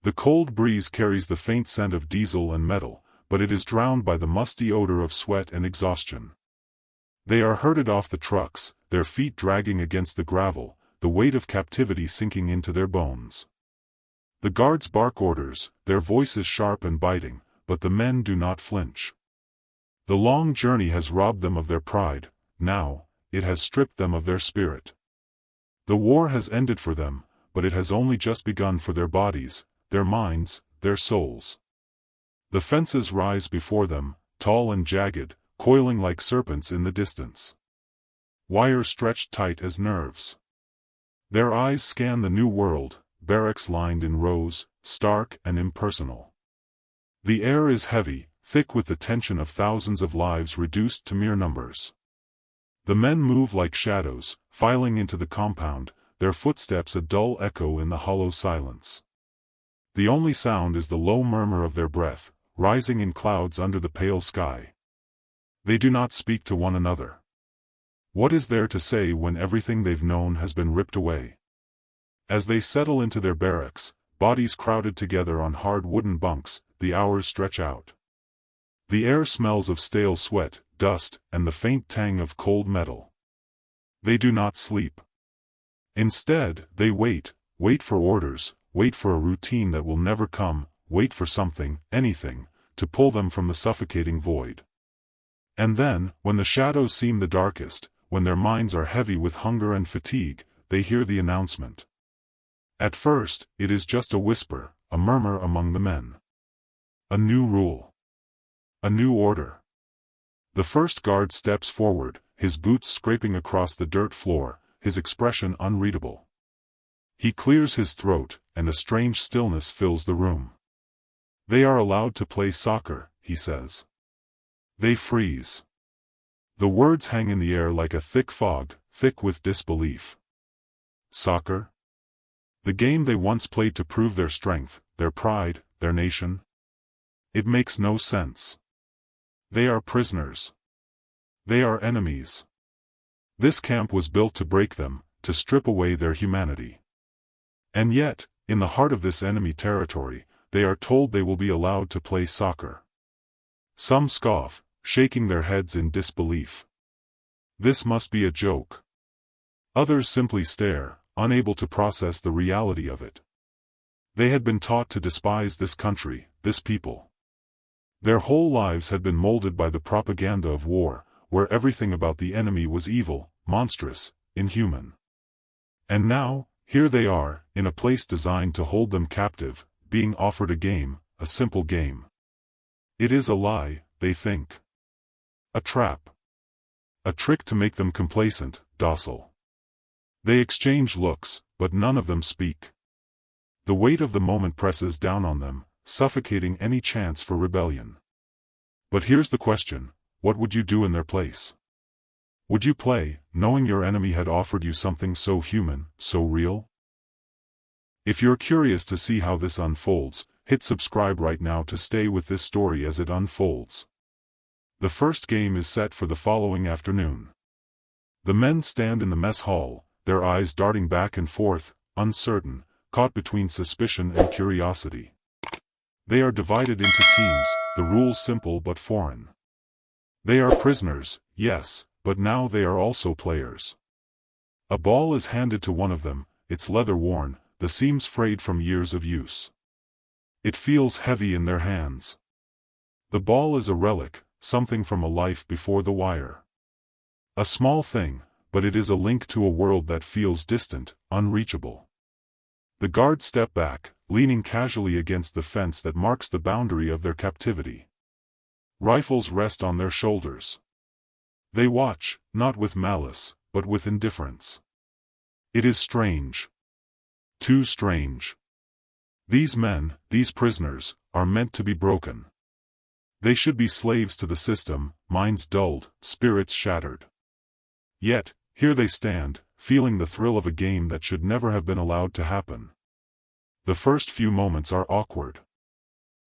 The cold breeze carries the faint scent of diesel and metal, but it is drowned by the musty odor of sweat and exhaustion. They are herded off the trucks, their feet dragging against the gravel, the weight of captivity sinking into their bones. The guards bark orders, their voices sharp and biting, but the men do not flinch. The long journey has robbed them of their pride, now, it has stripped them of their spirit. The war has ended for them, but it has only just begun for their bodies, their minds, their souls. The fences rise before them, tall and jagged, coiling like serpents in the distance. Wires stretched tight as nerves. Their eyes scan the new world, barracks lined in rows, stark and impersonal. The air is heavy, thick with the tension of thousands of lives reduced to mere numbers. The men move like shadows, filing into the compound, their footsteps a dull echo in the hollow silence. The only sound is the low murmur of their breath, rising in clouds under the pale sky. They do not speak to one another. What is there to say when everything they've known has been ripped away? As they settle into their barracks, bodies crowded together on hard wooden bunks, the hours stretch out. The air smells of stale sweat, dust, and the faint tang of cold metal. They do not sleep. Instead, they wait for orders, wait for a routine that will never come, wait for something, anything, to pull them from the suffocating void. And then, when the shadows seem the darkest, when their minds are heavy with hunger and fatigue, they hear the announcement. At first, it is just a whisper, a murmur among the men. A new rule. A new order. The first guard steps forward, his boots scraping across the dirt floor, his expression unreadable. He clears his throat, and a strange stillness fills the room. They are allowed to play soccer, he says. They freeze. The words hang in the air like a thick fog, thick with disbelief. Soccer? The game they once played to prove their strength, their pride, their nation? It makes no sense. They are prisoners. They are enemies. This camp was built to break them, to strip away their humanity. And yet, in the heart of this enemy territory, they are told they will be allowed to play soccer. Some scoff, shaking their heads in disbelief. This must be a joke. Others simply stare, unable to process the reality of it. They had been taught to despise this country, this people. Their whole lives had been molded by the propaganda of war, where everything about the enemy was evil, monstrous, inhuman. And now, here they are, in a place designed to hold them captive, being offered a game, a simple game. It is a lie, they think. A trap. A trick to make them complacent, docile. They exchange looks, but none of them speak. The weight of the moment presses down on them, suffocating any chance for rebellion. But here's the question, what would you do in their place? Would you play, knowing your enemy had offered you something so human, so real? If you're curious to see how this unfolds, hit subscribe right now to stay with this story as it unfolds. The first game is set for the following afternoon. The men stand in the mess hall, their eyes darting back and forth, uncertain, caught between suspicion and curiosity. They are divided into teams, the rules simple but foreign. They are prisoners, yes, but now they are also players. A ball is handed to one of them, its leather worn, the seams frayed from years of use. It feels heavy in their hands. The ball is a relic, something from a life before the wire. A small thing, but it is a link to a world that feels distant, unreachable. The guards step back, leaning casually against the fence that marks the boundary of their captivity. Rifles rest on their shoulders. They watch, not with malice, but with indifference. It is strange. Too strange. These men, these prisoners, are meant to be broken. They should be slaves to the system, minds dulled, spirits shattered. Yet, here they stand, feeling the thrill of a game that should never have been allowed to happen. The first few moments are awkward.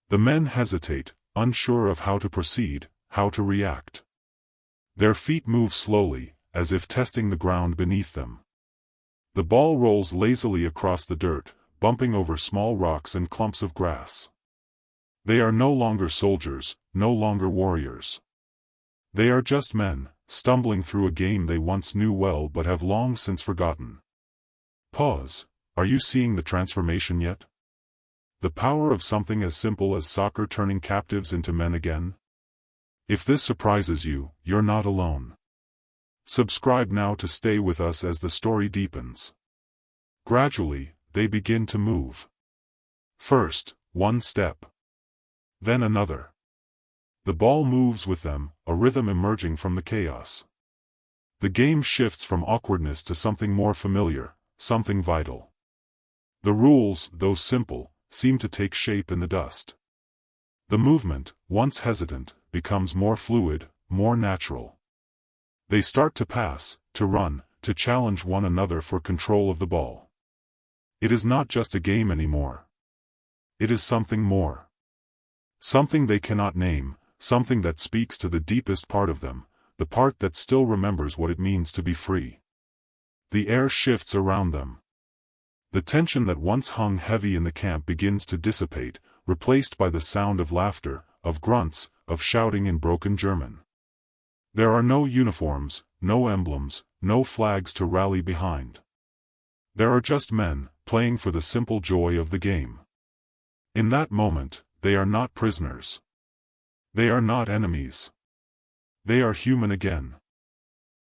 The men hesitate, unsure of how to proceed, how to react. Their feet move slowly, as if testing the ground beneath them. The ball rolls lazily across the dirt, bumping over small rocks and clumps of grass. They are no longer soldiers, no longer warriors. They are just men, stumbling through a game they once knew well but have long since forgotten. Pause. Are you seeing the transformation yet? The power of something as simple as soccer turning captives into men again? If this surprises you, you're not alone. Subscribe now to stay with us as the story deepens. Gradually, they begin to move. First, one step. Then another. The ball moves with them, a rhythm emerging from the chaos. The game shifts from awkwardness to something more familiar, something vital. The rules, though simple, seem to take shape in the dust. The movement, once hesitant, becomes more fluid, more natural. They start to pass, to run, to challenge one another for control of the ball. It is not just a game anymore. It is something more. Something they cannot name, something that speaks to the deepest part of them, the part that still remembers what it means to be free. The air shifts around them. The tension that once hung heavy in the camp begins to dissipate, replaced by the sound of laughter, of grunts, of shouting in broken German. There are no uniforms, no emblems, no flags to rally behind. There are just men, playing for the simple joy of the game. In that moment, they are not prisoners. They are not enemies. They are human again.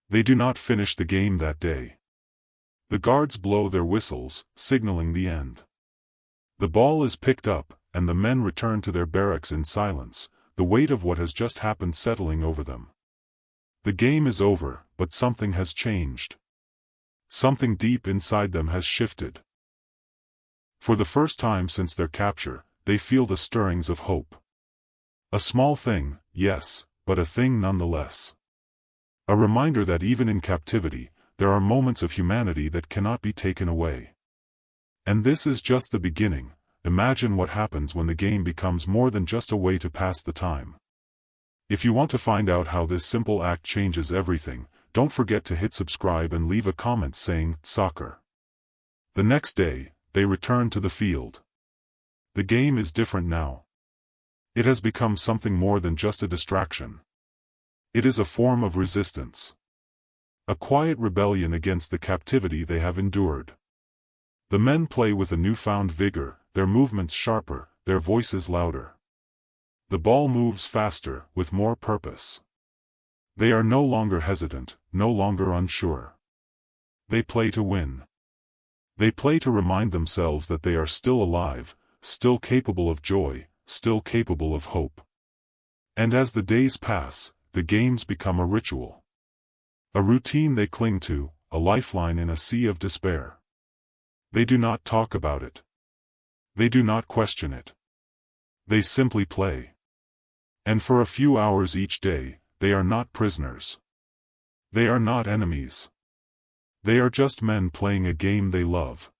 They do not finish the game that day. The guards blow their whistles, signaling the end. The ball is picked up, and the men return to their barracks in silence, the weight of what has just happened settling over them. The game is over, but something has changed. Something deep inside them has shifted. For the first time since their capture, they feel the stirrings of hope. A small thing, yes, but a thing nonetheless. A reminder that even in captivity, there are moments of humanity that cannot be taken away. And this is just the beginning. Imagine what happens when the game becomes more than just a way to pass the time. If you want to find out how this simple act changes everything, don't forget to hit subscribe and leave a comment saying, "Soccer." The next day, they return to the field. The game is different now. It has become something more than just a distraction. It is a form of resistance. A quiet rebellion against the captivity they have endured. The men play with a newfound vigor, their movements sharper, their voices louder. The ball moves faster, with more purpose. They are no longer hesitant, no longer unsure. They play to win. They play to remind themselves that they are still alive, still capable of joy, still capable of hope. And as the days pass, the games become a ritual. A routine they cling to, a lifeline in a sea of despair. They do not talk about it. They do not question it. They simply play. And for a few hours each day, they are not prisoners. They are not enemies. They are just men playing a game they love.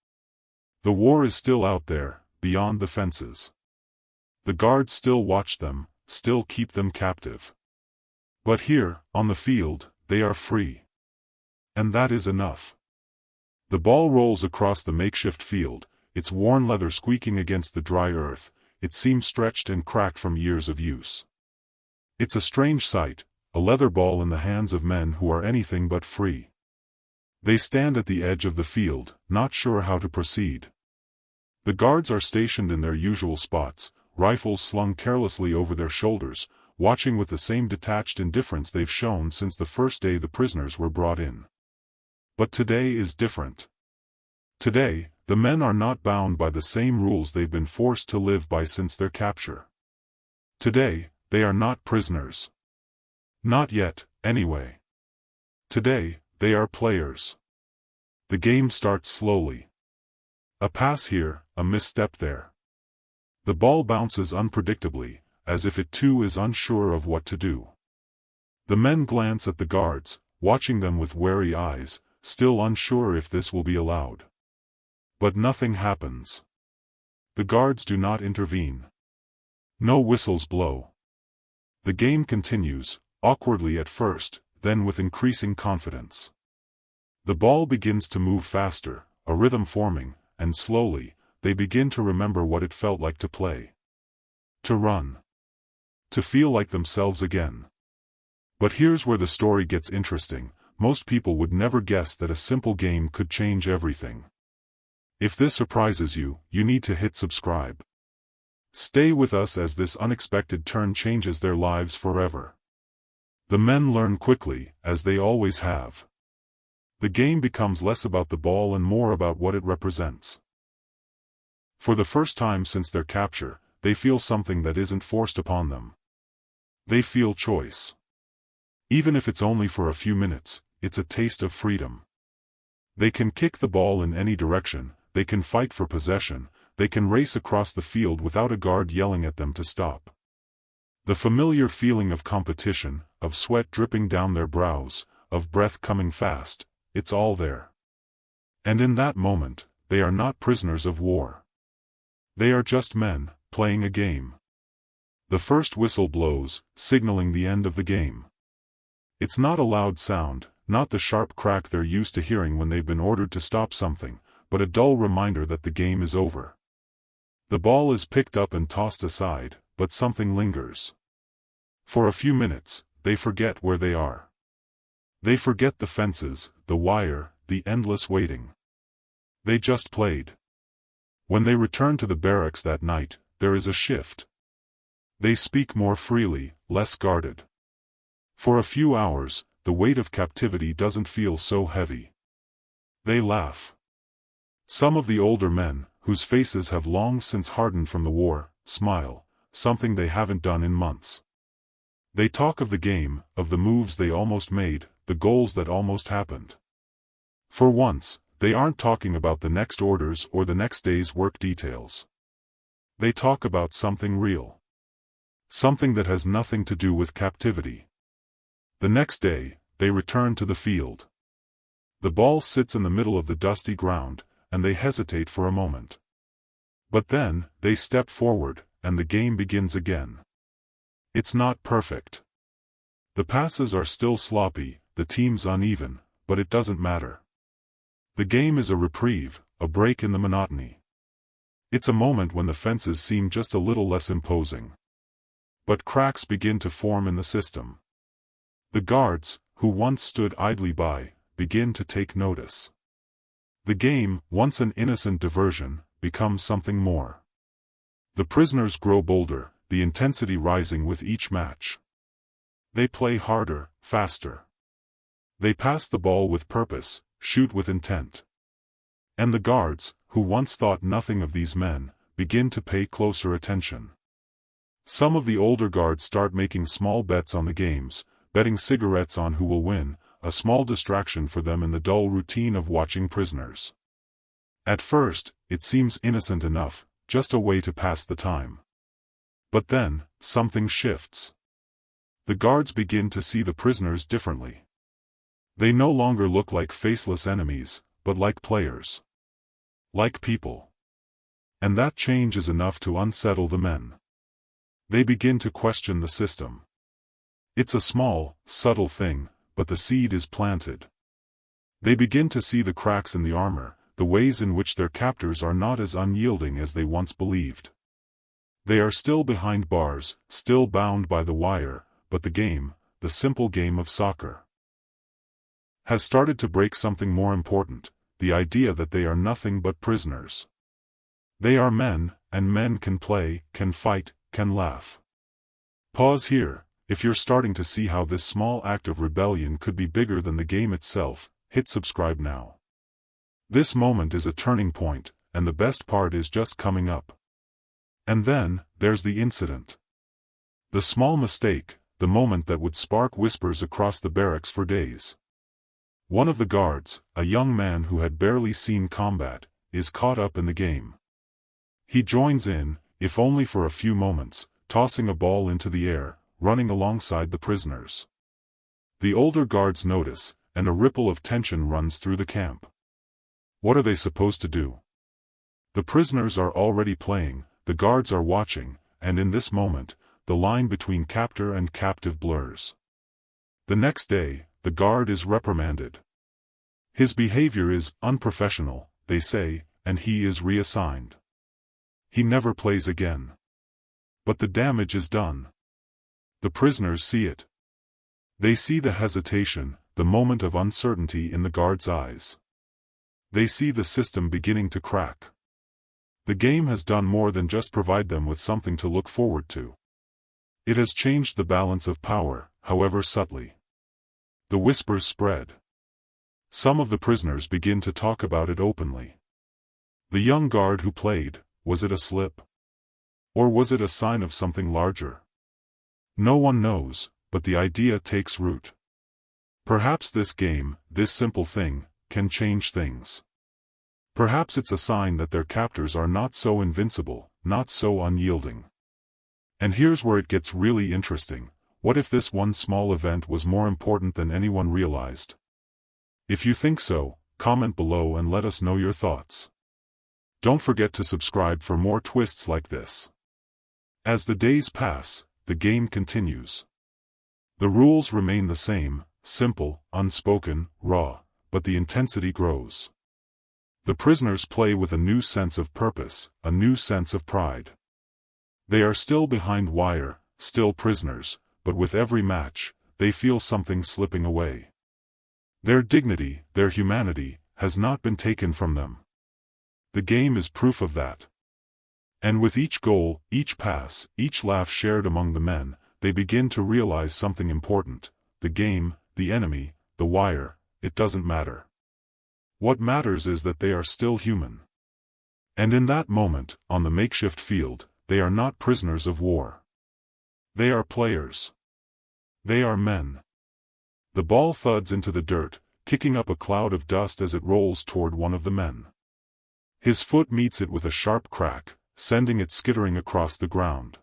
The war is still out there, beyond the fences. The guards still watch them, still keep them captive. But here, on the field, they are free. And that is enough. The ball rolls across the makeshift field, its worn leather squeaking against the dry earth, its seam stretched and cracked from years of use. It's a strange sight, a leather ball in the hands of men who are anything but free. They stand at the edge of the field, not sure how to proceed. The guards are stationed in their usual spots, rifles slung carelessly over their shoulders, watching with the same detached indifference they've shown since the first day the prisoners were brought in. But today is different. Today, the men are not bound by the same rules they've been forced to live by since their capture. Today, they are not prisoners. Not yet, anyway. Today, they are players. The game starts slowly. A pass here, a misstep there. The ball bounces unpredictably, as if it too is unsure of what to do. The men glance at the guards, watching them with wary eyes, still unsure if this will be allowed. But nothing happens. The guards do not intervene. No whistles blow. The game continues, awkwardly at first, then with increasing confidence. The ball begins to move faster, a rhythm forming, and slowly, they begin to remember what it felt like to play. To run. To feel like themselves again. But here's where the story gets interesting. Most people would never guess that a simple game could change everything. If this surprises you, you need to hit subscribe. Stay with us as this unexpected turn changes their lives forever. The men learn quickly, as they always have. The game becomes less about the ball and more about what it represents. For the first time since their capture, they feel something that isn't forced upon them. They feel choice. Even if it's only for a few minutes, it's a taste of freedom. They can kick the ball in any direction, they can fight for possession, they can race across the field without a guard yelling at them to stop. The familiar feeling of competition, of sweat dripping down their brows, of breath coming fast, it's all there. And in that moment, they are not prisoners of war. They are just men, playing a game. The first whistle blows, signaling the end of the game. It's not a loud sound, not the sharp crack they're used to hearing when they've been ordered to stop something, but a dull reminder that the game is over. The ball is picked up and tossed aside, but something lingers. For a few minutes, they forget where they are. They forget the fences, the wire, the endless waiting. They just played. When they return to the barracks that night, there is a shift. They speak more freely, less guarded. For a few hours, the weight of captivity doesn't feel so heavy. They laugh. Some of the older men, whose faces have long since hardened from the war, smile, something they haven't done in months. They talk of the game, of the moves they almost made, the goals that almost happened. For once, they aren't talking about the next orders or the next day's work details. They talk about something real. Something that has nothing to do with captivity. The next day, they return to the field. The ball sits in the middle of the dusty ground, and they hesitate for a moment. But then, they step forward, and the game begins again. It's not perfect. The passes are still sloppy, the team's uneven, but it doesn't matter. The game is a reprieve, a break in the monotony. It's a moment when the fences seem just a little less imposing. But cracks begin to form in the system. The guards, who once stood idly by, begin to take notice. The game, once an innocent diversion, becomes something more. The prisoners grow bolder, the intensity rising with each match. They play harder, faster. They pass the ball with purpose, shoot with intent. And the guards, who once thought nothing of these men, begin to pay closer attention. Some of the older guards start making small bets on the games, betting cigarettes on who will win, a small distraction for them in the dull routine of watching prisoners. At first, it seems innocent enough, just a way to pass the time. But then, something shifts. The guards begin to see the prisoners differently. They no longer look like faceless enemies, but like players. Like people. And that change is enough to unsettle the men. They begin to question the system. It's a small, subtle thing, but the seed is planted. They begin to see the cracks in the armor, the ways in which their captors are not as unyielding as they once believed. They are still behind bars, still bound by the wire, but the game, the simple game of soccer, has started to break something more important, the idea that they are nothing but prisoners. They are men, and men can play, can fight, can laugh. Pause here. If you're starting to see how this small act of rebellion could be bigger than the game itself, hit subscribe now. This moment is a turning point, and the best part is just coming up. And then, there's the incident. The small mistake, the moment that would spark whispers across the barracks for days. One of the guards, a young man who had barely seen combat, is caught up in the game. He joins in, if only for a few moments, tossing a ball into the air, running alongside the prisoners. The older guards notice, and a ripple of tension runs through the camp. What are they supposed to do? The prisoners are already playing, the guards are watching, and in this moment, the line between captor and captive blurs. The next day, the guard is reprimanded. His behavior is unprofessional, they say, and he is reassigned. he never plays again. But the damage is done. The prisoners see it. They see the hesitation, the moment of uncertainty in the guard's eyes. They see the system beginning to crack. The game has done more than just provide them with something to look forward to. It has changed the balance of power, however subtly. The whispers spread. Some of the prisoners begin to talk about it openly. The young guard who played, was it a slip? Or was it a sign of something larger? No one knows, but the idea takes root. Perhaps this game, this simple thing, can change things. Perhaps it's a sign that their captors are not so invincible, not so unyielding. And here's where it gets really interesting. What if this one small event was more important than anyone realized? If you think so, comment below and let us know your thoughts. Don't forget to subscribe for more twists like this. As the days pass, the game continues. The rules remain the same, simple, unspoken, raw, but the intensity grows. The prisoners play with a new sense of purpose, a new sense of pride. They are still behind wire, still prisoners, but with every match, they feel something slipping away. Their dignity, their humanity, has not been taken from them. The game is proof of that. And with each goal, each pass, each laugh shared among the men, they begin to realize something important. The game, the enemy, the wire, it doesn't matter. What matters is that they are still human. And in that moment, on the makeshift field, they are not prisoners of war. They are players. They are men. The ball thuds into the dirt, kicking up a cloud of dust as it rolls toward one of the men. His foot meets it with a sharp crack, sending it skittering across the ground.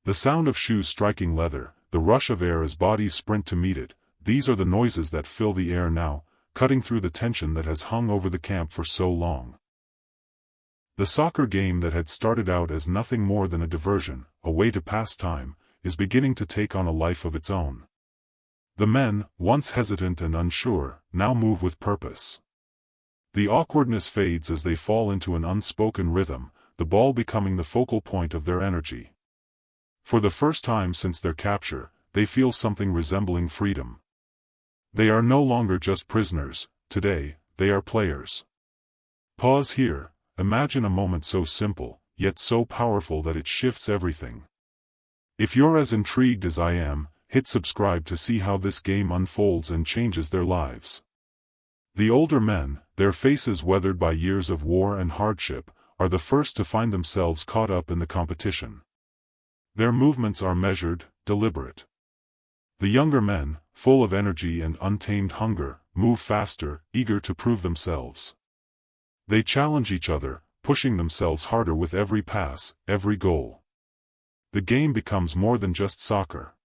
The sound of shoes striking leather, the rush of air as bodies sprint to meet it, these are the noises that fill the air now, cutting through the tension that has hung over the camp for so long. The soccer game that had started out as nothing more than a diversion, a way to pass time, is beginning to take on a life of its own. The men, once hesitant and unsure, now move with purpose. The awkwardness fades as they fall into an unspoken rhythm, the ball becoming the focal point of their energy. For the first time since their capture, they feel something resembling freedom. They are no longer just prisoners, today, they are players. Pause here, imagine a moment so simple, yet so powerful that it shifts everything. If you're as intrigued as I am, hit subscribe to see how this game unfolds and changes their lives. The older men, their faces weathered by years of war and hardship, are the first to find themselves caught up in the competition. Their movements are measured, deliberate. The younger men, full of energy and untamed hunger, move faster, eager to prove themselves. They challenge each other, pushing themselves harder with every pass, every goal. The game becomes more than just soccer.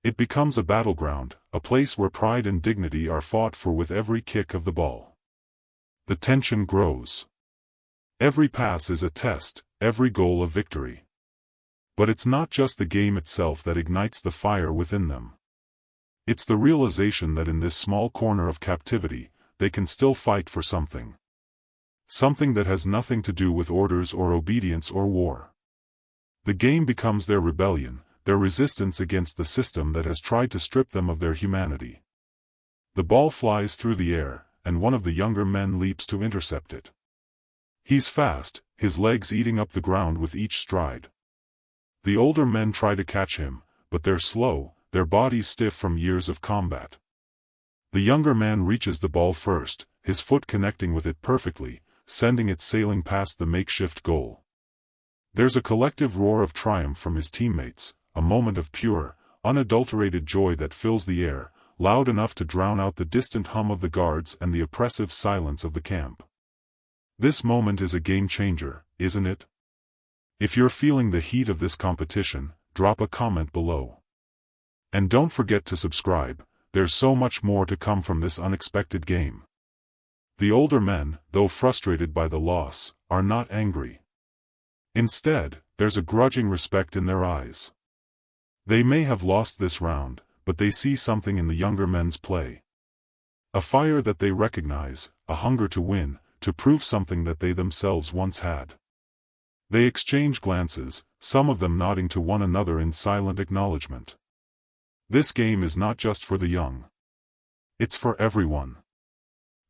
It becomes a battleground, a place where pride and dignity are fought for with every kick of the ball. The tension grows. Every pass is a test, every goal a victory. But it's not just the game itself that ignites the fire within them. It's the realization that in this small corner of captivity, they can still fight for something. Something that has nothing to do with orders or obedience or war. The game becomes their rebellion, their resistance against the system that has tried to strip them of their humanity. The ball flies through the air, and one of the younger men leaps to intercept it. He's fast, his legs eating up the ground with each stride. The older men try to catch him, but they're slow, their bodies stiff from years of combat. The younger man reaches the ball first, his foot connecting with it perfectly, sending it sailing past the makeshift goal. There's a collective roar of triumph from his teammates, a moment of pure, unadulterated joy that fills the air, loud enough to drown out the distant hum of the guards and the oppressive silence of the camp. This moment is a game changer, isn't it? If you're feeling the heat of this competition, drop a comment below. And don't forget to subscribe, there's so much more to come from this unexpected game. The older men, though frustrated by the loss, are not angry. Instead, there's a grudging respect in their eyes. They may have lost this round, but they see something in the younger men's play. A fire that they recognize, a hunger to win, to prove something that they themselves once had. They exchange glances, some of them nodding to one another in silent acknowledgement. This game is not just for the young. It's for everyone.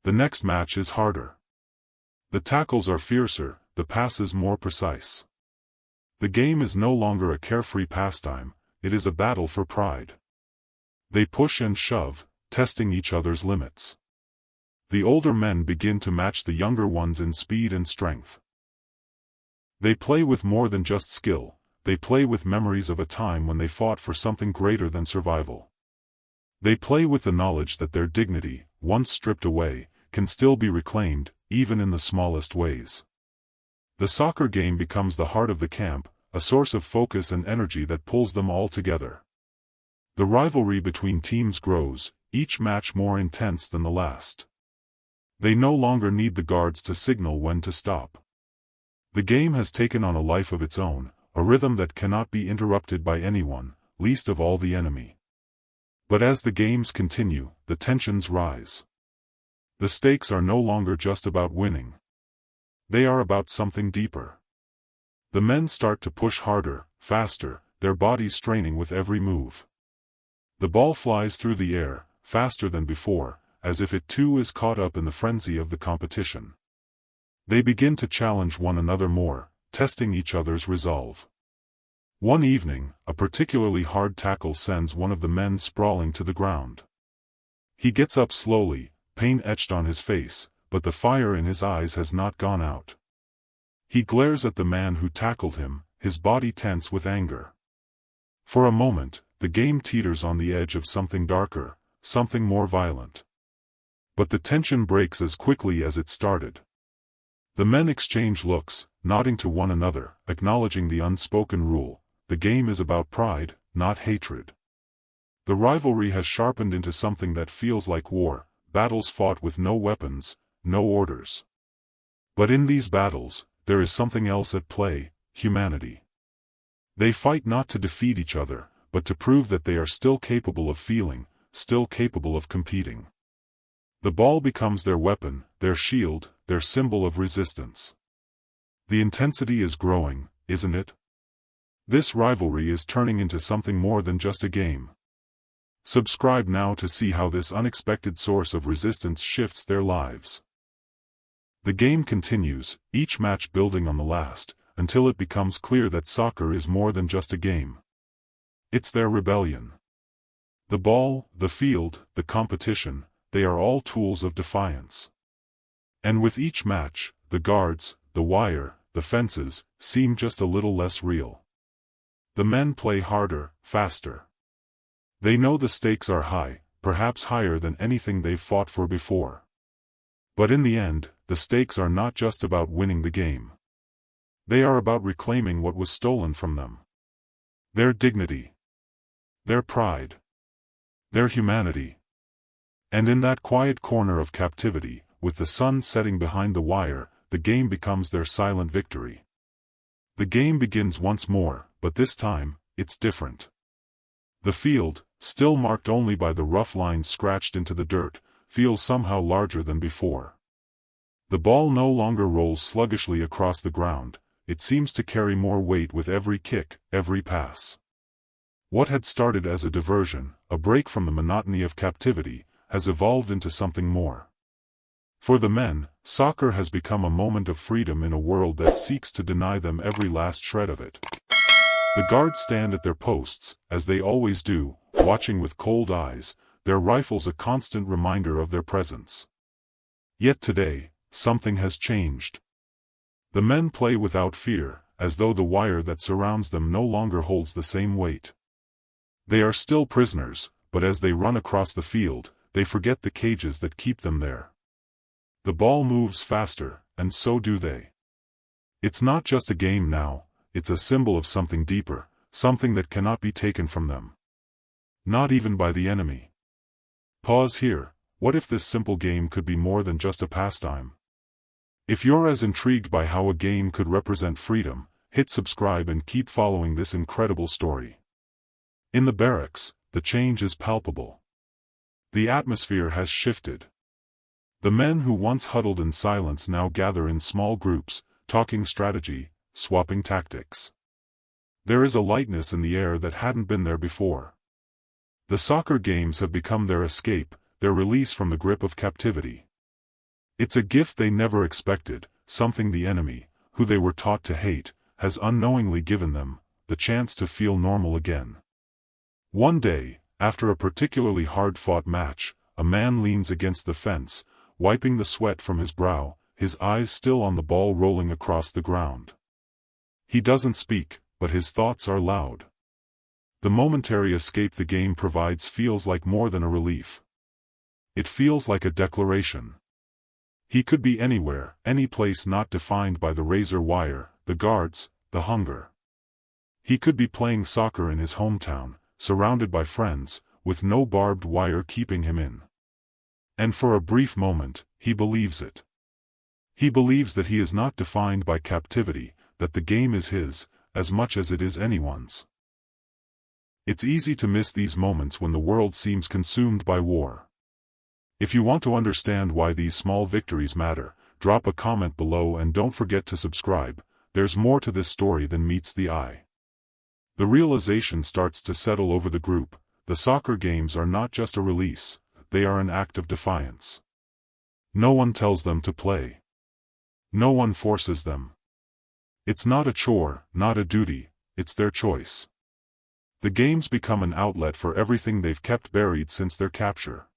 The next match is harder. The tackles are fiercer, the passes more precise. The game is no longer a carefree pastime, it is a battle for pride. They push and shove, testing each other's limits. The older men begin to match the younger ones in speed and strength. They play with more than just skill, they play with memories of a time when they fought for something greater than survival. They play with the knowledge that their dignity, once stripped away, can still be reclaimed, even in the smallest ways. The soccer game becomes the heart of the camp, a source of focus and energy that pulls them all together. The rivalry between teams grows, each match more intense than the last. They no longer need the guards to signal when to stop. The game has taken on a life of its own, a rhythm that cannot be interrupted by anyone, least of all the enemy. But as the games continue, the tensions rise. The stakes are no longer just about winning. They are about something deeper. The men start to push harder, faster, their bodies straining with every move. The ball flies through the air, faster than before, as if it too is caught up in the frenzy of the competition. They begin to challenge one another more, testing each other's resolve. One evening, a particularly hard tackle sends one of the men sprawling to the ground. He gets up slowly, pain etched on his face, but the fire in his eyes has not gone out. He glares at the man who tackled him, his body tense with anger. For a moment, the game teeters on the edge of something darker, something more violent. But the tension breaks as quickly as it started. The men exchange looks, nodding to one another, acknowledging the unspoken rule: the game is about pride, not hatred. The rivalry has sharpened into something that feels like war, battles fought with no weapons, no orders. But in these battles, there is something else at play: humanity. They fight not to defeat each other, but to prove that they are still capable of feeling, still capable of competing. The ball becomes their weapon, their shield, their symbol of resistance. The intensity is growing, isn't it? This rivalry is turning into something more than just a game. Subscribe now to see how this unexpected source of resistance shifts their lives. The game continues, each match building on the last, until it becomes clear that soccer is more than just a game. It's their rebellion. The ball, the field, the competition, they are all tools of defiance. And with each match, the guards, the wire, the fences, seem just a little less real. The men play harder, faster. They know the stakes are high, perhaps higher than anything they've fought for before. But in the end, the stakes are not just about winning the game. They are about reclaiming what was stolen from them. Their dignity. Their pride. Their humanity. And in that quiet corner of captivity, with the sun setting behind the wire, the game becomes their silent victory. The game begins once more, but this time, it's different. The field, still marked only by the rough lines scratched into the dirt, feels somehow larger than before. The ball no longer rolls sluggishly across the ground, it seems to carry more weight with every kick, every pass. What had started as a diversion, a break from the monotony of captivity, has evolved into something more. For the men, soccer has become a moment of freedom in a world that seeks to deny them every last shred of it. The guards stand at their posts, as they always do, watching with cold eyes, their rifles a constant reminder of their presence. Yet today, something has changed. The men play without fear, as though the wire that surrounds them no longer holds the same weight. They are still prisoners, but as they run across the field, they forget the cages that keep them there. The ball moves faster, and so do they. It's not just a game now, it's a symbol of something deeper, something that cannot be taken from them. Not even by the enemy. Pause here. What if this simple game could be more than just a pastime? If you're as intrigued by how a game could represent freedom, hit subscribe and keep following this incredible story. In the barracks, the change is palpable. The atmosphere has shifted. The men who once huddled in silence now gather in small groups, talking strategy, swapping tactics. There is a lightness in the air that hadn't been there before. The soccer games have become their escape, their release from the grip of captivity. It's a gift they never expected, something the enemy, who they were taught to hate, has unknowingly given them, the chance to feel normal again. One day, after a particularly hard-fought match, a man leans against the fence, wiping the sweat from his brow, his eyes still on the ball rolling across the ground. He doesn't speak, but his thoughts are loud. The momentary escape the game provides feels like more than a relief. It feels like a declaration. He could be anywhere, any place not defined by the razor wire, the guards, the hunger. He could be playing soccer in his hometown, surrounded by friends, with no barbed wire keeping him in. And for a brief moment, he believes it. He believes that he is not defined by captivity, that the game is his, as much as it is anyone's. It's easy to miss these moments when the world seems consumed by war. If you want to understand why these small victories matter, drop a comment below and don't forget to subscribe. There's more to this story than meets the eye. The realization starts to settle over the group. The soccer games are not just a release, they are an act of defiance. No one tells them to play. No one forces them. It's not a chore, not a duty, it's their choice. The games become an outlet for everything they've kept buried since their capture.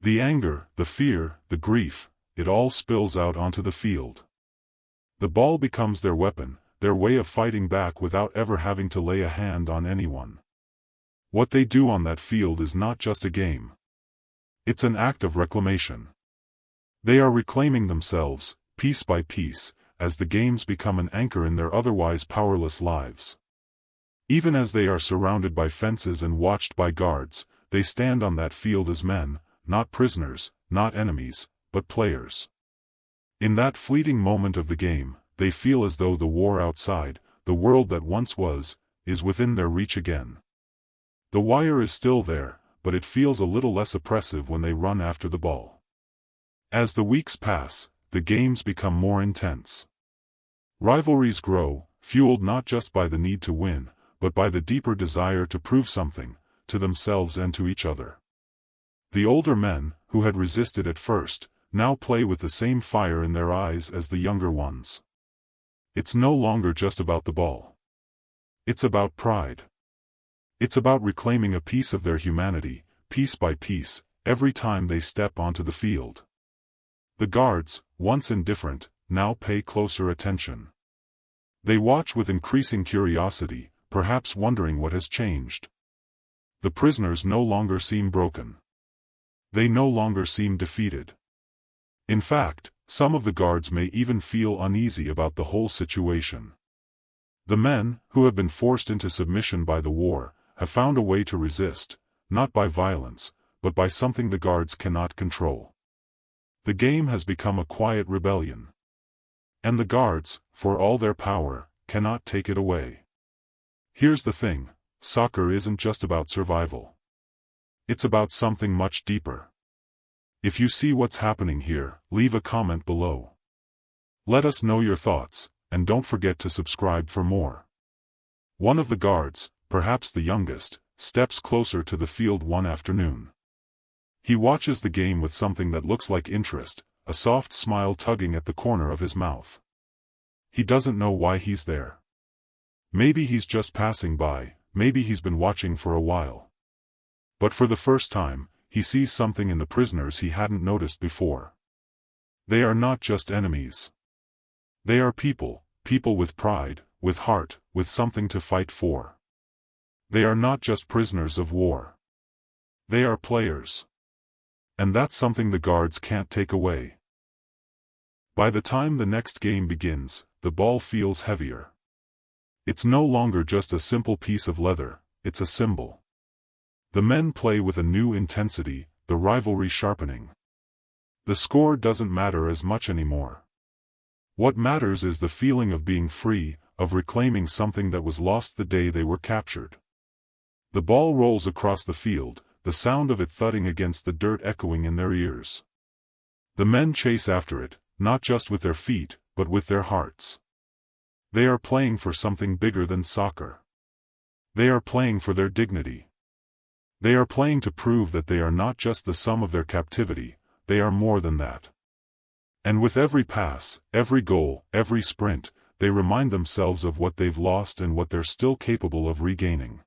The anger, the fear, the grief, it all spills out onto the field. The ball becomes their weapon, their way of fighting back without ever having to lay a hand on anyone. What they do on that field is not just a game. It's an act of reclamation. They are reclaiming themselves, piece by piece, as the games become an anchor in their otherwise powerless lives. Even as they are surrounded by fences and watched by guards, they stand on that field as men, not prisoners, not enemies, but players. In that fleeting moment of the game, they feel as though the war outside, the world that once was, is within their reach again. The wire is still there, but it feels a little less oppressive when they run after the ball. As the weeks pass, the games become more intense. Rivalries grow, fueled not just by the need to win, but by the deeper desire to prove something, to themselves and to each other. The older men, who had resisted at first, now play with the same fire in their eyes as the younger ones. It's no longer just about the ball. It's about pride. It's about reclaiming a piece of their humanity, piece by piece, every time they step onto the field. The guards, once indifferent, now pay closer attention. They watch with increasing curiosity, perhaps wondering what has changed. The prisoners no longer seem broken. They no longer seem defeated. In fact, some of the guards may even feel uneasy about the whole situation. The men, who have been forced into submission by the war, have found a way to resist, not by violence, but by something the guards cannot control. The game has become a quiet rebellion. And the guards, for all their power, cannot take it away. Here's the thing, soccer isn't just about survival. It's about something much deeper. If you see what's happening here, leave a comment below. Let us know your thoughts, and don't forget to subscribe for more. One of the guards, perhaps the youngest, steps closer to the field one afternoon. He watches the game with something that looks like interest, a soft smile tugging at the corner of his mouth. He doesn't know why he's there. Maybe he's just passing by, maybe he's been watching for a while. But for the first time, he sees something in the prisoners he hadn't noticed before. They are not just enemies. They are people, people with pride, with heart, with something to fight for. They are not just prisoners of war. They are players. And that's something the guards can't take away. By the time the next game begins, the ball feels heavier. It's no longer just a simple piece of leather, it's a symbol. The men play with a new intensity, the rivalry sharpening. The score doesn't matter as much anymore. What matters is the feeling of being free, of reclaiming something that was lost the day they were captured. The ball rolls across the field, the sound of it thudding against the dirt echoing in their ears. The men chase after it, not just with their feet, but with their hearts. They are playing for something bigger than soccer. They are playing for their dignity. They are playing to prove that they are not just the sum of their captivity, they are more than that. And with every pass, every goal, every sprint, they remind themselves of what they've lost and what they're still capable of regaining.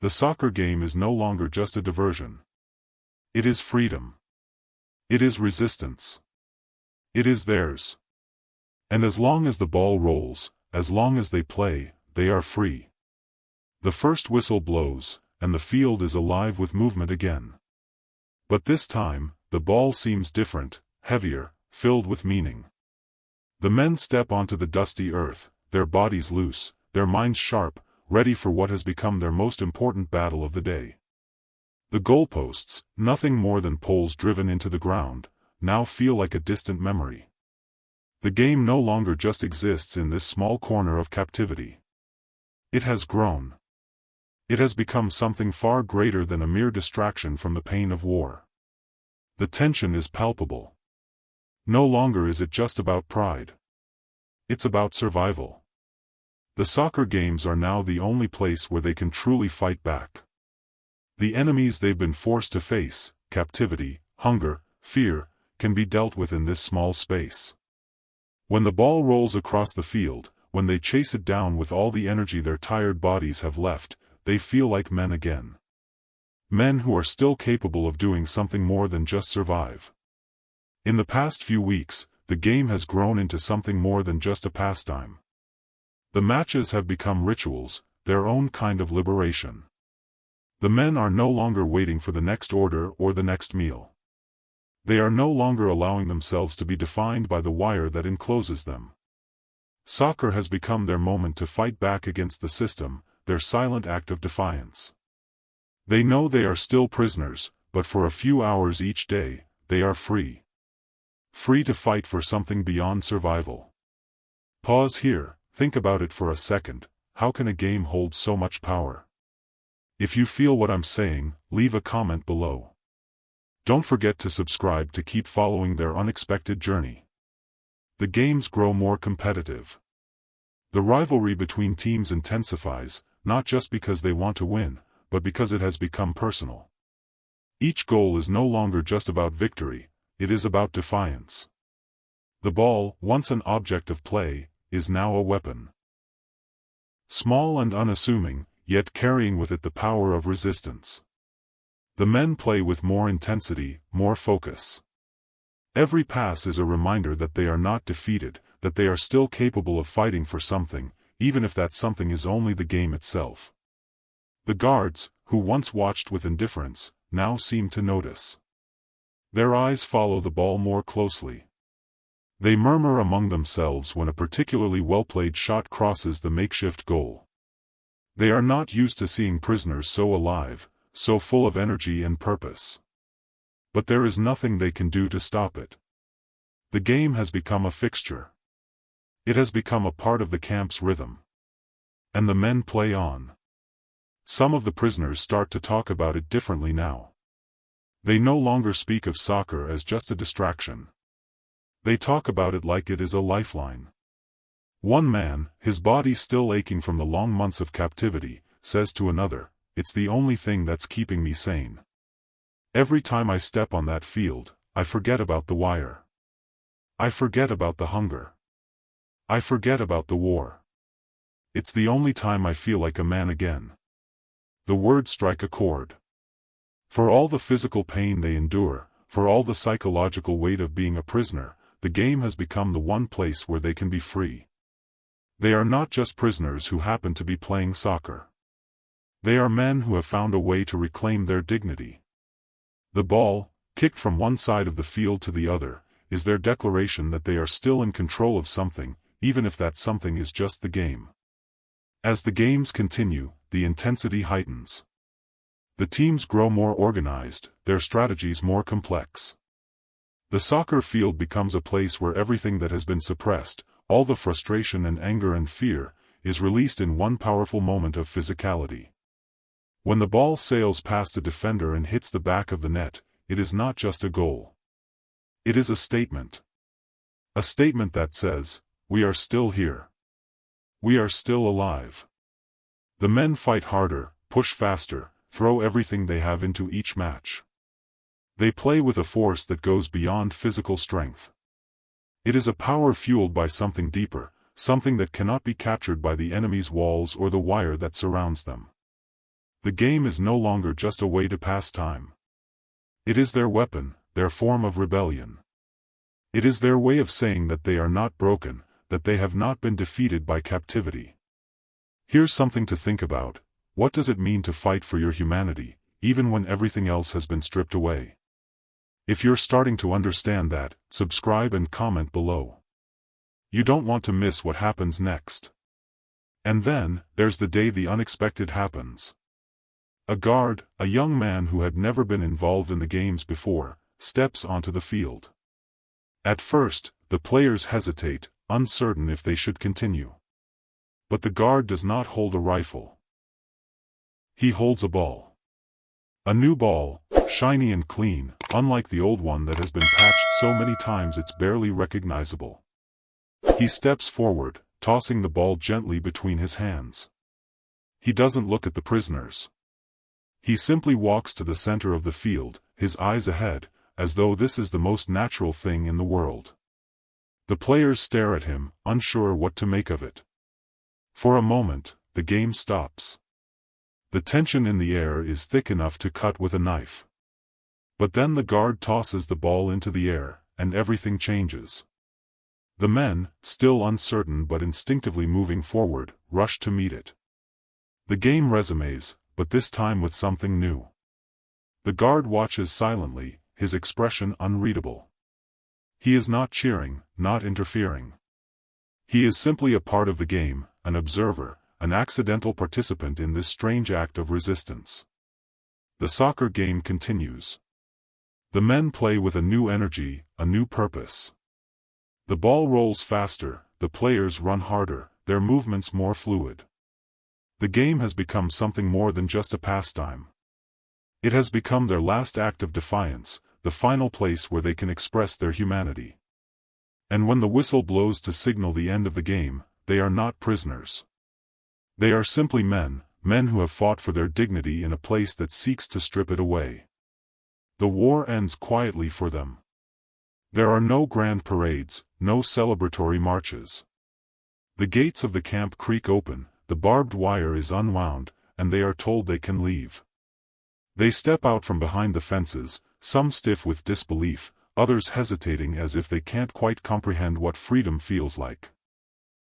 The soccer game is no longer just a diversion. It is freedom. It is resistance. It is theirs. And as long as the ball rolls, as long as they play, they are free. The first whistle blows, and the field is alive with movement again. But this time, the ball seems different, heavier, filled with meaning. The men step onto the dusty earth, their bodies loose, their minds sharp, ready for what has become their most important battle of the day. The goalposts, nothing more than poles driven into the ground, now feel like a distant memory. The game no longer just exists in this small corner of captivity. It has grown. It has become something far greater than a mere distraction from the pain of war. The tension is palpable. No longer is it just about pride. It's about survival. The soccer games are now the only place where they can truly fight back. The enemies they've been forced to face, captivity, hunger, fear, can be dealt with in this small space. When the ball rolls across the field, when they chase it down with all the energy their tired bodies have left, they feel like men again. Men who are still capable of doing something more than just survive. In the past few weeks, the game has grown into something more than just a pastime. The matches have become rituals, their own kind of liberation. The men are no longer waiting for the next order or the next meal. They are no longer allowing themselves to be defined by the wire that encloses them. Soccer has become their moment to fight back against the system, their silent act of defiance. They know they are still prisoners, but for a few hours each day, they are free. Free to fight for something beyond survival. Pause here, think about it for a second. How can a game hold so much power? If you feel what I'm saying, leave a comment below. Don't forget to subscribe to keep following their unexpected journey. The games grow more competitive. The rivalry between teams intensifies, not just because they want to win, but because it has become personal. Each goal is no longer just about victory, it is about defiance. The ball, once an object of play, is now a weapon. Small and unassuming, yet carrying with it the power of resistance. The men play with more intensity, more focus. Every pass is a reminder that they are not defeated, that they are still capable of fighting for something, even if that something is only the game itself. The guards, who once watched with indifference, now seem to notice. Their eyes follow the ball more closely. They murmur among themselves when a particularly well-played shot crosses the makeshift goal. They are not used to seeing prisoners so alive, so full of energy and purpose. But there is nothing they can do to stop it. The game has become a fixture. It has become a part of the camp's rhythm. And the men play on. Some of the prisoners start to talk about it differently now. They no longer speak of soccer as just a distraction. They talk about it like it is a lifeline. One man, his body still aching from the long months of captivity, says to another, "It's the only thing that's keeping me sane. Every time I step on that field, I forget about the wire. I forget about the hunger. I forget about the war. It's the only time I feel like a man again." The words strike a chord. For all the physical pain they endure, for all the psychological weight of being a prisoner, the game has become the one place where they can be free. They are not just prisoners who happen to be playing soccer. They are men who have found a way to reclaim their dignity. The ball, kicked from one side of the field to the other, is their declaration that they are still in control of something, even if that something is just the game. As the games continue, the intensity heightens. The teams grow more organized, their strategies more complex. The soccer field becomes a place where everything that has been suppressed, all the frustration and anger and fear, is released in one powerful moment of physicality. When the ball sails past a defender and hits the back of the net, it is not just a goal. It is a statement. A statement that says, "We are still here. We are still alive. The men fight harder, push faster, throw everything they have into each match. They play with a force that goes beyond physical strength. It is a power fueled by something deeper, something that cannot be captured by the enemy's walls or the wire that surrounds them. The game is no longer just a way to pass time. It is their weapon, their form of rebellion. It is their way of saying that they are not broken, that they have not been defeated by captivity. Here's something to think about. What does it mean to fight for your humanity, even when everything else has been stripped away? If you're starting to understand that, subscribe and comment below. You don't want to miss what happens next. And then, there's the day the unexpected happens. A guard, a young man who had never been involved in the games before, steps onto the field. At first, the players hesitate, uncertain if they should continue. But the guard does not hold a rifle. He holds a ball. A new ball, shiny and clean, unlike the old one that has been patched so many times it's barely recognizable. He steps forward, tossing the ball gently between his hands. He doesn't look at the prisoners. He simply walks to the center of the field, his eyes ahead, as though this is the most natural thing in the world. The players stare at him, unsure what to make of it. For a moment, the game stops. The tension in the air is thick enough to cut with a knife. But then the guard tosses the ball into the air, and everything changes. The men, still uncertain but instinctively moving forward, rush to meet it. The game resumes, but this time with something new. The guard watches silently, his expression unreadable. He is not cheering, not interfering. He is simply a part of the game, an observer, an accidental participant in this strange act of resistance. The soccer game continues. The men play with a new energy, a new purpose. The ball rolls faster, the players run harder, their movements more fluid. The game has become something more than just a pastime. It has become their last act of defiance, the final place where they can express their humanity. And when the whistle blows to signal the end of the game, they are not prisoners. They are simply men, men who have fought for their dignity in a place that seeks to strip it away. The war ends quietly for them. There are no grand parades, no celebratory marches. The gates of the camp creak open, the barbed wire is unwound, and they are told they can leave. They step out from behind the fences, some stiff with disbelief, others hesitating as if they can't quite comprehend what freedom feels like.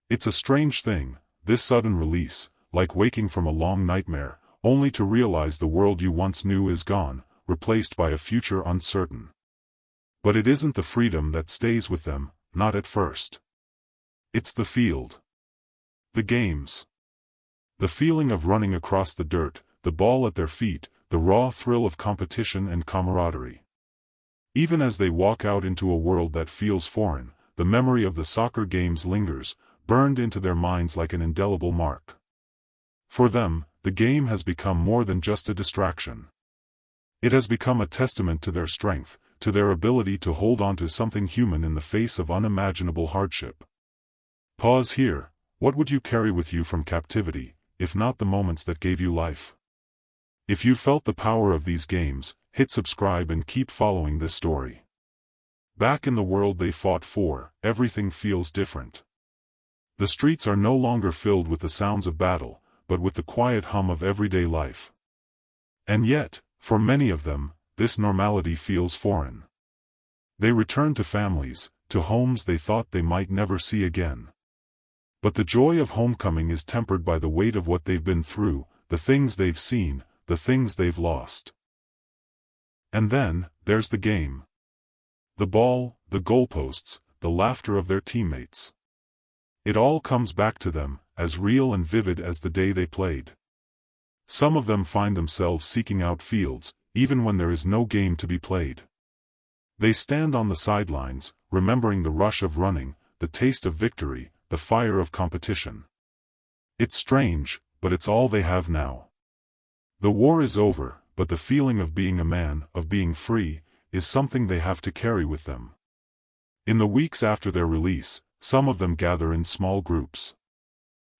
It's a strange thing, this sudden release, like waking from a long nightmare, only to realize the world you once knew is gone, replaced by a future uncertain. But it isn't the freedom that stays with them, not at first. It's the field. The games. The feeling of running across the dirt, the ball at their feet, the raw thrill of competition and camaraderie. Even as they walk out into a world that feels foreign, the memory of the soccer games lingers, burned into their minds like an indelible mark. For them, the game has become more than just a distraction. It has become a testament to their strength, to their ability to hold on to something human in the face of unimaginable hardship. Pause here. What would you carry with you from captivity, if not the moments that gave you life? If you felt the power of these games, hit subscribe and keep following this story. Back in the world they fought for, everything feels different. The streets are no longer filled with the sounds of battle, but with the quiet hum of everyday life. And yet, for many of them, this normality feels foreign. They return to families, to homes they thought they might never see again. But the joy of homecoming is tempered by the weight of what they've been through, the things they've seen, the things they've lost. And then, there's the game. The ball, the goalposts, the laughter of their teammates. It all comes back to them, as real and vivid as the day they played. Some of them find themselves seeking out fields, even when there is no game to be played. They stand on the sidelines, remembering the rush of running, the taste of victory, the fire of competition. It's strange, but it's all they have now. The war is over, but the feeling of being a man, of being free, is something they have to carry with them. In the weeks after their release, some of them gather in small groups.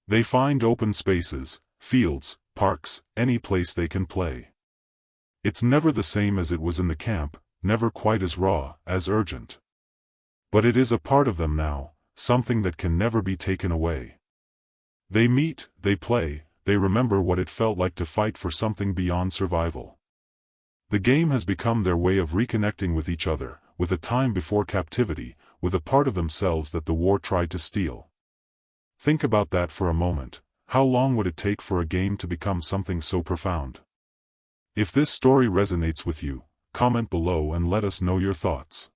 They find open spaces, fields, parks, any place they can play. It's never the same as it was in the camp, never quite as raw, as urgent. But it is a part of them now, something that can never be taken away. They meet, they play, they remember what it felt like to fight for something beyond survival. The game has become their way of reconnecting with each other, with a time before captivity, with a part of themselves that the war tried to steal. Think about that for a moment. How long would it take for a game to become something so profound? If this story resonates with you, comment below and let us know your thoughts.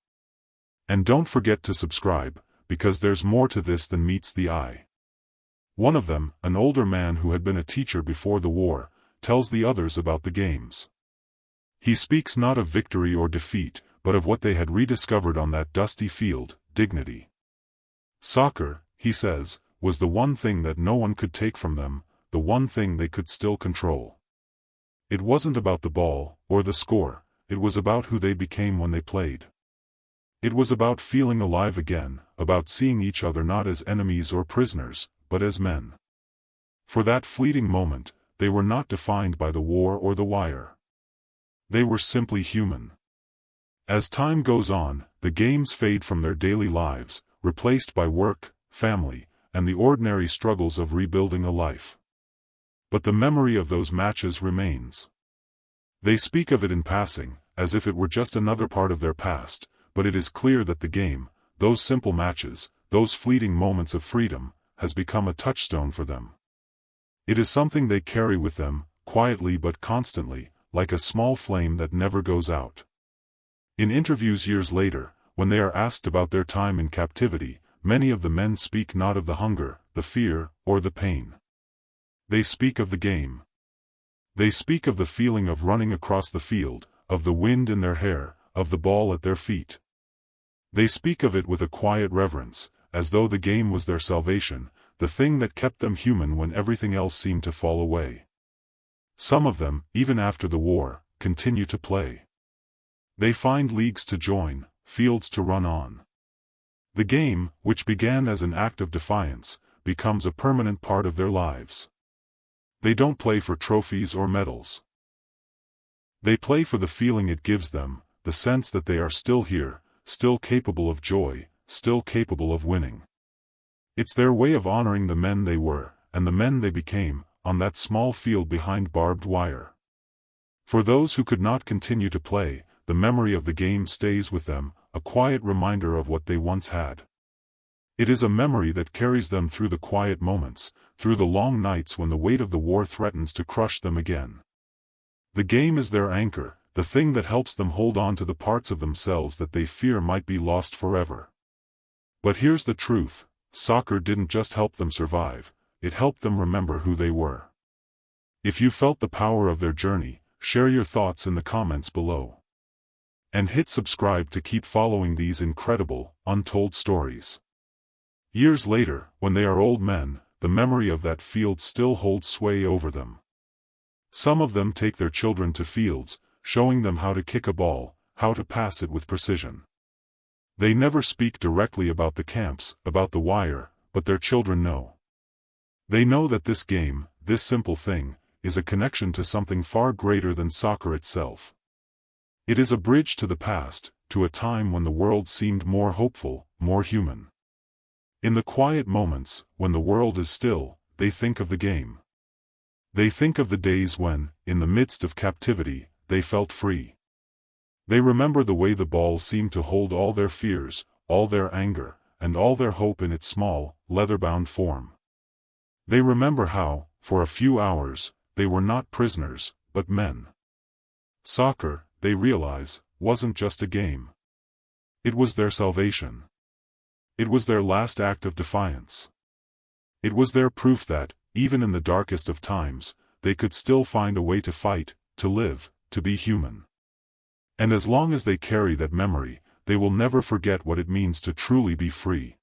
And don't forget to subscribe, because there's more to this than meets the eye. One of them, an older man who had been a teacher before the war, tells the others about the games. He speaks not of victory or defeat, but of what they had rediscovered on that dusty field, dignity. Soccer, he says, was the one thing that no one could take from them, the one thing they could still control. It wasn't about the ball, or the score, it was about who they became when they played. It was about feeling alive again, about seeing each other not as enemies or prisoners, but as men. For that fleeting moment, they were not defined by the war or the wire. They were simply human. As time goes on, the games fade from their daily lives, replaced by work, family, and the ordinary struggles of rebuilding a life. But the memory of those matches remains. They speak of it in passing, as if it were just another part of their past, but it is clear that the game, those simple matches, those fleeting moments of freedom, has become a touchstone for them. It is something they carry with them, quietly but constantly, like a small flame that never goes out. In interviews years later, when they are asked about their time in captivity, many of the men speak not of the hunger, the fear, or the pain. They speak of the game. They speak of the feeling of running across the field, of the wind in their hair, of the ball at their feet. They speak of it with a quiet reverence, as though the game was their salvation, the thing that kept them human when everything else seemed to fall away. Some of them, even after the war, continue to play. They find leagues to join, fields to run on. The game, which began as an act of defiance, becomes a permanent part of their lives. They don't play for trophies or medals. They play for the feeling it gives them, the sense that they are still here, still capable of joy, still capable of winning. It's their way of honoring the men they were, and the men they became, on that small field behind barbed wire. For those who could not continue to play, the memory of the game stays with them, a quiet reminder of what they once had. It is a memory that carries them through the quiet moments, through the long nights when the weight of the war threatens to crush them again. The game is their anchor, the thing that helps them hold on to the parts of themselves that they fear might be lost forever. But here's the truth, soccer didn't just help them survive, it helped them remember who they were. If you felt the power of their journey, share your thoughts in the comments below. And hit subscribe to keep following these incredible, untold stories. Years later, when they are old men, the memory of that field still holds sway over them. Some of them take their children to fields, showing them how to kick a ball, how to pass it with precision. They never speak directly about the camps, about the wire, but their children know. They know that this game, this simple thing, is a connection to something far greater than soccer itself. It is a bridge to the past, to a time when the world seemed more hopeful, more human. In the quiet moments, when the world is still, they think of the game. They think of the days when, in the midst of captivity, they felt free. They remember the way the ball seemed to hold all their fears, all their anger, and all their hope in its small, leather-bound form. They remember how, for a few hours, they were not prisoners, but men. Soccer, they realize, wasn't just a game. It was their salvation. It was their last act of defiance. It was their proof that, even in the darkest of times, they could still find a way to fight, to live, to be human. And as long as they carry that memory, they will never forget what it means to truly be free.